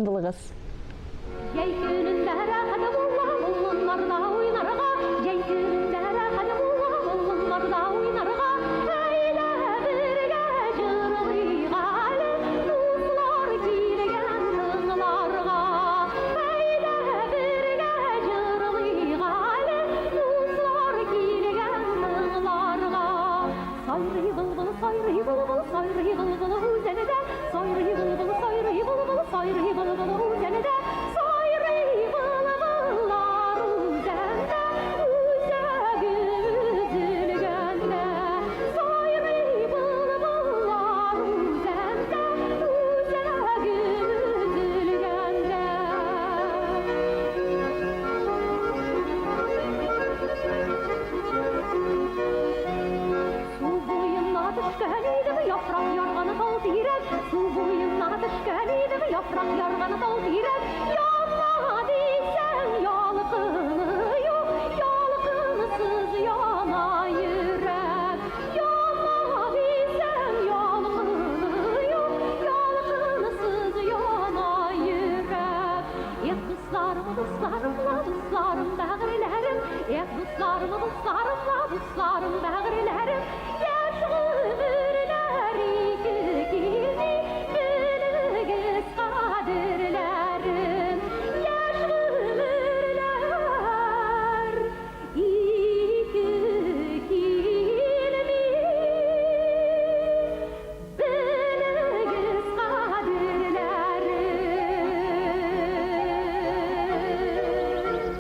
Dılığız. Yeykunundara hadi bunlarda oynarga, yeykunundara hadi bunlarda oynarga, eyle birge jırgıygalı, nuslar kilegen tığlarga, eyle birge jırgıygalı, nuslar kilegen tığlarga. Sayri bılbıl, sayri bılbıl, sayri bılbıl huzenede, sayri bılbıl, sayri bılbıl, sayri bılbıl huzenede, sayri bılbıllar huzende, üzegimiz üzülgende, sayri bılbıllar huzende, üzegimiz üzülgende. Su boyuna düşkən idim, yaprak yarğanı dal dirək. Su boyuna düşkən idim, yaprak yarğanı dal dirək. Yanma deysən yalqınıyor, yalqınsız yana yürək. Yanma deysən yalqınıyor, yalqınsız yana yürək. Dostlarım, dostlarımla, dostlarım, bəğrilərim. Dostlarım, dostlarımla, dostlarım, bəğrilərim.